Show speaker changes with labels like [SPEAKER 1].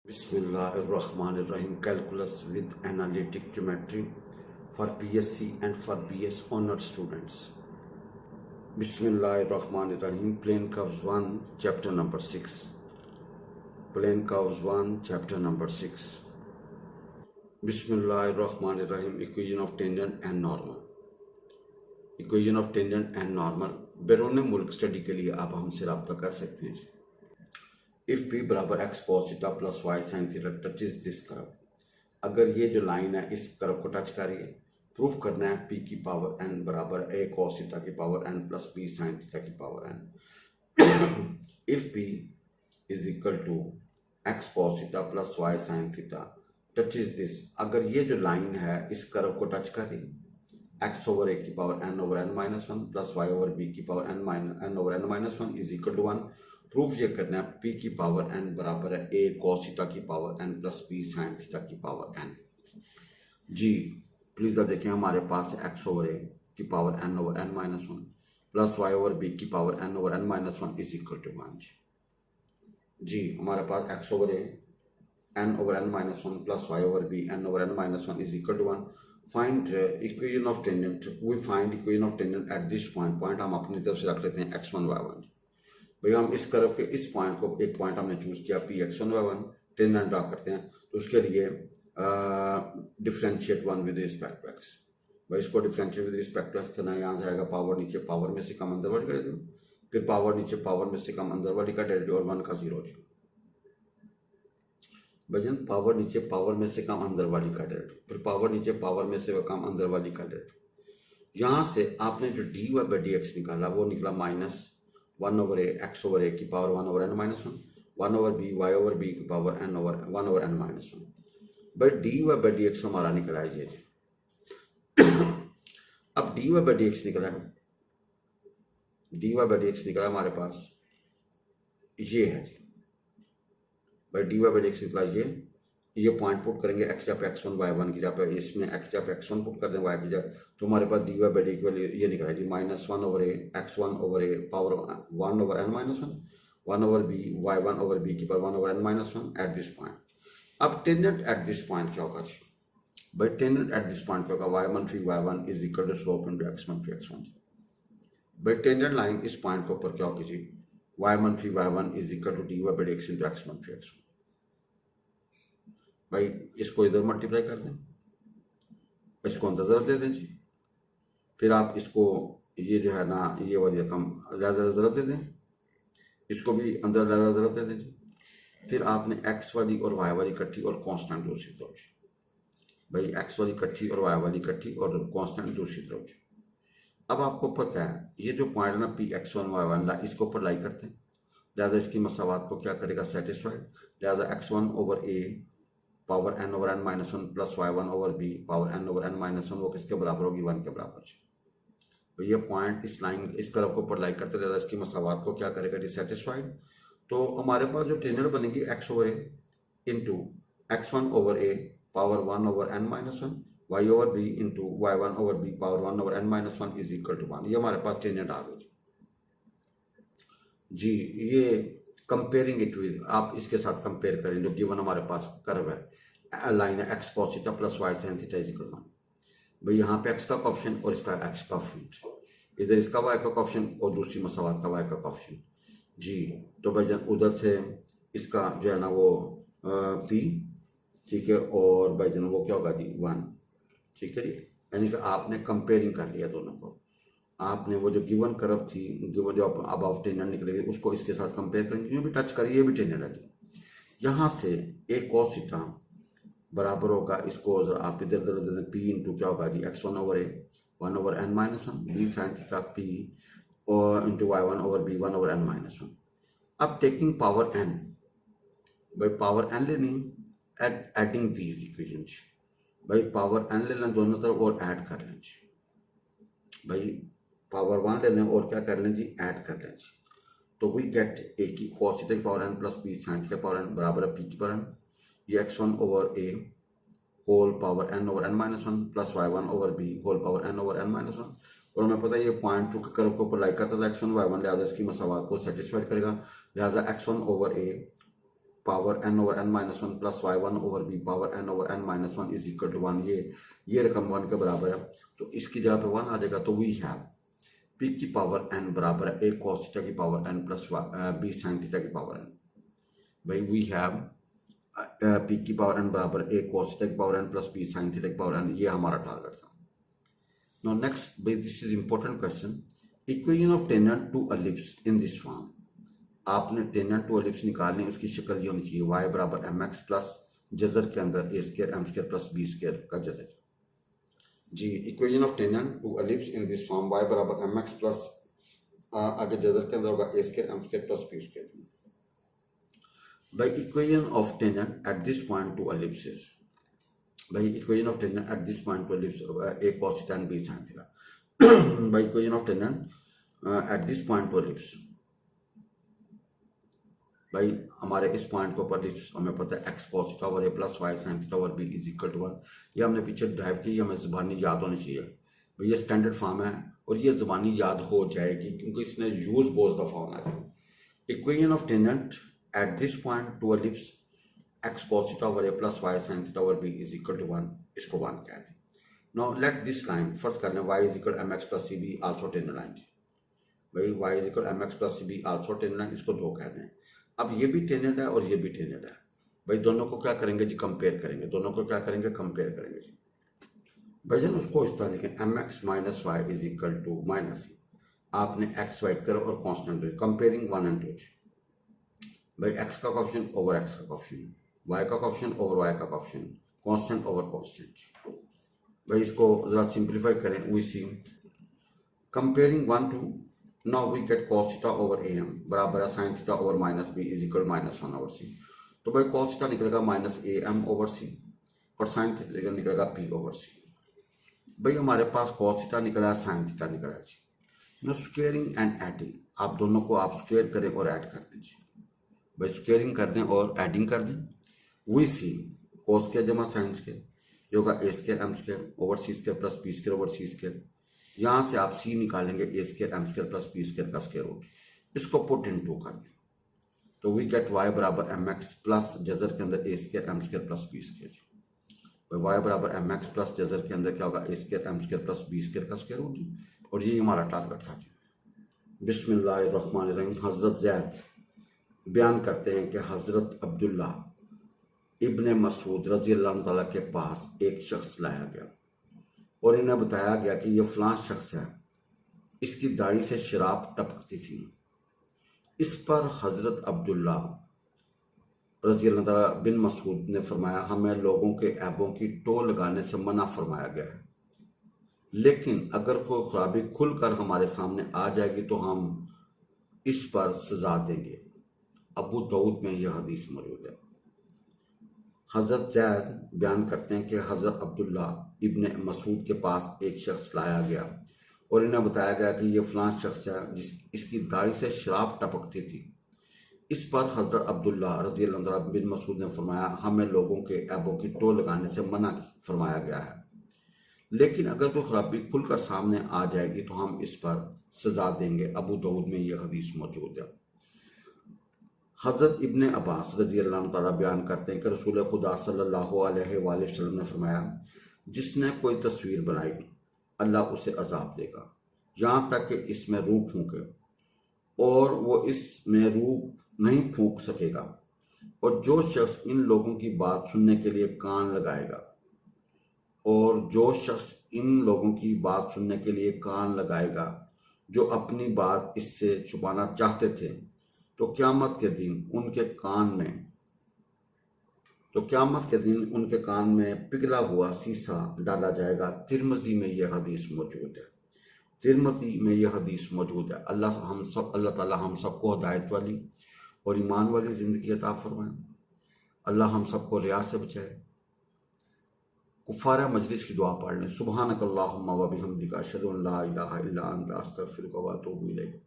[SPEAKER 1] Bismillahirrahmanirrahim. Calculus with analytic geometry for BSc and for BS honored students. Bismillahirrahmanirrahim. Plane curves 1, chapter number 6. Plane curves 1, chapter number 6. Bismillahirrahmanirrahim. Equation of tangent and normal. Equation of tangent and normal. बैरून मुल्क study के लिए आप हमसे रब्ता कर सकते हैं। If P बराबर X cos theta plus Y sine theta touches this curve, अगर ये जो लाइन है इस कर्व को टच कर रही है, प्रूफ करना है पी की पावर एन बराबर ए कॉस थीटा की power N plus B sine theta की power N. If P is equal to X cos theta plus Y sine theta touches this, अगर ये जो लाइन है इस कर्व को टच कर रही है, एक्स ओवर ए की power N over N minus one plus Y over B की power N over N minus one is equal to one. Proof ये करना है पी की पावर एन बराबर है ए कॉस थीटा की power N plus B sine theta की power N. जी प्लीज़ देखें, हमारे पास है एक्स ओवर ए की power N over N minus one plus Y over B की power N over N minus one is equal to one. जी हमारे पास x over a n over N minus one plus Y over b n over N minus one is equal to one. Find equation of tangent, we find equation of tangent at this point. Point हम अपनी तरफ से रख लेते हैं x1 y1। भैया हम इस कर्व के इस पॉइंट को, एक पॉइंट हमने चूज किया P x1 y1, tangent draw करते हैं, तो उसके लिए differentiate one with respect to X. भाई इसको differentiate with respect to X करना है, यहाँ से आएगा पावर नीचे पावर में से कम अंदर वाली का डेरिवेटिव, फिर पावर नीचे पावर में से कम अंदर वाली का डेरिवेटिव और वन का जीरो हो। भजन पावर नीचे पावर में से कम अंदर वाली का डेरिवेटिव, फिर पावर नीचे पावर में से कम अंदर वाली का डेरिवेटिव। यहाँ से आपने जो d Y by D x निकाला वो निकला minus one over a x over ए की power one over N minus one, one over b y over B की power N over one over N minus one. But d Y by D x हमारा निकला है ये जी। अब d Y by D x निकला है, d Y by D x निकला हमारे पास ये है जी। भाई D Y by D x निकला ये पॉइंट पुट करेंगे एक्स या पे एक्स वन वाई वन की जगह पे, इसमें एक्स या पे एक्स वन पुट कर दें वाई की जगह, तो हमारे पास d Y by d equal ये निकला है जी minus one over a x one over A power one over N minus one, one over b y one over B की power one over N minus one at this point. अब tangent at this point क्या होगा जी? भाई tangent at this point क्या होगा? Y one फी y one is equal to slope into x one फी x one. भाई टेंजेंट लाइन इस पॉइंट के ऊपर क्या होगी जी? वाई वन फी y one is equal to d Y by D x into x one फी एक्स वन। भाई इसको इधर मल्टीप्लाई कर दें, इसको अंदर ज़रब दे दें जी, फिर आप इसको ये जो है ना ये वाली रकम ज़्यादा ज़रब दे दें, इसको भी अंदर ज़्यादा ज़रब दे दें जी, फिर आपने एक्स वाली और वाई वाली इकट्ठी और कांस्टेंट दूसरी तरफ जी। भाई एक्स वाली इकट्ठी और वाई वाली इकट्ठी और कांस्टेंट दूसरी तरफ जी। अब आपको पता है ये जो पॉइंट है ना P X one Y one, इसको ऊपर लाई करते हैं, लिहाजा इसकी मसावात को क्या करेगा? सेटिस्फाइड। लिहाजा एक्स वन ओवर ए power N over N minus one plus y one over B power N over N minus one वो किसके बराबर होगी? वन के बराबर। तो ये पॉइंट इस लाइन इस कर्व को ऊपर लाई करते रहता है, इसकी मसावात को क्या करेगा? डिससेटिस्फाइड। तो हमारे पास जो टेंजेंट बनेगी X over A into x one over A power one over N minus one Y over B into Y one over B power one over N minus one is equal to one. ये हमारे पास tangent आ गई जी। ये comparing it with, आप इसके साथ compare करें जो given हमारे पास कर्व है, लाइन है X cos theta plus Y sine theta is equal to one. भाई यहाँ पे एक्स का कोएफिशिएंट और इसका एक्स का कोएफिशिएंट, इधर इसका वाई का कोएफिशिएंट और दूसरी मसावात का वाई का कोएफिशिएंट जी। तो भाई जन उधर से इसका जो है ना वो पी, ठीक है, और भाई जन वो क्या होगा जी? वन, ठीक है जी। यानी कि आपने कंपेयरिंग कर लिया दोनों को, आपने वो जो गिवन कर्व थी, गिवन जो अब टेंजेंट निकलेगी उसको इसके साथ कंपेयर करेंगे, ये भी टच करिए, ये भी टेंजेंट है जी। यहाँ से ए कॉस थीटा बराबर होगा, इसको आप इधर उधर दे दें, पी इंटू क्या होगा जी? X one over a one over N minus one b sine theta p और into Y one over b one over N minus one. अब टेकिंग पावर एन, भाई पावर एन लेनी एडिंग दीज इक्वेशन, भाई power n ले लें दोनों तरफ और ऐड कर लें जी। भाई पावर वन ले लें और क्या कर लें जी? ऐड कर लें जी। तो वी गेट ए की कॉस थीटा की power N plus B sine theta power N बराबर है पी की पावर एन, ये x one over a whole power N over N minus one plus y one over b whole power N over N minus one. और हमें पता है ये point two के कर्व को ऊपर लाई करता था एक्स वन वाई वन, लिहाजा इसकी मसावात को सेटिस्फाइड करेगा, लिहाजा x one over A power n over n minus one plus y1 over b power n over n minus one is equal to 1, ये रकम 1 के बराबर है, तो इसकी जगह पे 1 आ जाएगा। तो वी हैव p की पावर n बराबर है a cos थीटा की power n plus b sin theta की पावर n। भाई वी हैव p की पावर n बराबर a cos थीटा की power n plus b sin theta की पावर n, ये हमारा टारगेट था। नाउ नेक्स्ट, भाई this is important question, equation of tangent to ellipse in this form. आपने tangent to ellipse निकालनी, उसकी शक्ल ये होनी चाहिए y बराबर एम एक्स प्लस जजर के अंदर a square M square plus b square का जजर। जी, equation of tangent to ellipse in this form y बराबर एम एक्स प्लस आगे जजर के अंदर होगा a square M square plus b square. By equation of tangent at this point to ellipse is, by equation of tangent at this point to ellipse a cos theta and b sin theta. By equation of tangent at this point to ellipse, भाई हमारे इस point के ऊपर हमें पता है x cos theta over a plus y sin theta over b is equal to 1, ये हमने पीछे ड्राइव की, हमें ज़बानी याद होनी चाहिए। भाई ये स्टैंडर्ड फॉर्म है और ये ज़बानी याद हो जाएगी क्योंकि इसने यूज बहुत दफ़ा होना है। Equation of tangent at this point to ellipse x cos theta over a plus y sin theta over b is equal to 1, इसको 1 कहते हैं। Now let this line first करना है y is equal M x plus C B also tangent line. भाई y is equal M x plus C B also tangent line, इसको 2 कहते हैं। अब ये भी टेंजेंट है और ये भी टेंजेंट है, भाई दोनों को क्या करेंगे जी, कंपेयर करेंगे, दोनों को क्या करेंगे, कंपेयर करेंगे जी। भाई जन उसको इस तरह लिखें, M X minus Y is equal to minus, आपने एक्स वाई की तरफ और कॉन्स्टेंट कंपेयरिंग 1 and 2। भाई एक्स का कॉफिशिएंट ओवर एक्स का कॉफिशिएंट, वाई का कॉफिशिएंट ओवर वाई का कॉफिशिएंट, कांस्टेंट ओवर कांस्टेंट। भाई इसको ज़रा सिंप्लीफाई करें, we see comparing 1 to, now we get cos theta over am बराबर है sin theta over minus b is equal minus 1 over c। तो भाई cos थीटा निकलेगा माइनस am ओवर c और sin थीटा निकलेगा p ओवर c। भाई हमारे पास cos theta निकला है, sin थीटा निकला है जी। नो स्क्वेयरिंग एंड एडिंग, आप दोनों को आप स्क्वेयर करें और ऐड कर दें जी। भाई स्क्वेयरिंग कर दें और एडिंग कर दें, वी सी cos स्क्वायर जमा sin स्क्वायर, ये होगा a square M square over c square plus b square over c square. यहाँ से आप c निकालेंगे a square M square plus b square का स्क्वायर रूट, इसको पुट इन टू कर दें, तो वी गेट y बराबर एम एक्स प्लस जजर के अंदर a square M square plus b square. y बराबर एम एक्स प्लस जजर के अंदर क्या होगा, a square M square plus b square का स्क्वायर रूट, और ये हमारा टारगेट था जी। बिस्मिल्लाहिर्रहमानिर्रहीम। हज़रत ज़ैद बयान करते हैं कि हज़रत अब्दुल्ला इब्ने मसूद रज़ी अल्लाह तआला के पास एक शख्स लाया गया और इन्हें बताया गया कि ये फ़लाँ शख्स है, इसकी दाढ़ी से शराब टपकती थी। इस पर हज़रत अब्दुल्ला रज़ी अल्लाह तआला बिन मसूद ने फरमाया, हमें लोगों के ऐबों की टो लगाने से मना फरमाया गया है, लेकिन अगर कोई खराबी खुलकर हमारे सामने आ जाएगी तो हम इस पर सज़ा देंगे। अबू दाऊद में यह हदीस मौजूद है। हज़रत ज़ैद बयान करते हैं कि हज़रत अब्दुल्ला इब्ने मसूद के पास एक शख्स लाया गया और इन्हें बताया गया कि ये फ़लाँ शख्स है इसकी दाढ़ी से शराब टपकती थी। इस पर हज़रत अब्दुल्ला रज़ी अल्लाह तआला बिन मसूद ने फरमाया, हमें लोगों के ऐबों की टो लगाने से मना फरमाया गया है, लेकिन अगर कोई खराबी खुलकर सामने आ जाएगी तो हम इस पर सज़ा देंगे। अबू दाऊद में यह हदीस मौजूद है। हज़रत इब्ने अब्बास रज़ी अल्लाह तआला बयान करते हैं कि रसूल खुदा सल्लल्लाहु अलैहि वसल्लम ने फरमाया, जिसने कोई तस्वीर बनाई अल्लाह उसे अजाब देगा यहाँ तक कि इसमें रूह फूंके, और वो इसमें रूह नहीं फूंक सकेगा। और जो शख्स इन लोगों की बात सुनने के लिए कान लगाएगा, और जो शख्स इन लोगों की बात सुनने के लिए कान लगाएगा जो अपनी बात इससे छुपाना चाहते थे, तो क़यामत के दिन उनके कान में पिघला हुआ शीशा डाला जाएगा। तिरमिज़ी में यह हदीस मौजूद है। अल्लाह ताला हम सबको हिदायत वाली और ईमान वाली ज़िंदगी अता फरमाए। अल्लाह हम सबको रिया से बचाए। कुफ़ार मजलिस की दुआ पढ़ लें। सुब्हानकल्लाहुम्मा व बिहम्दिका अशहदु अन ला इलाहा इल्ला अंता अस्तगफिरुका व अतूबु इलैक।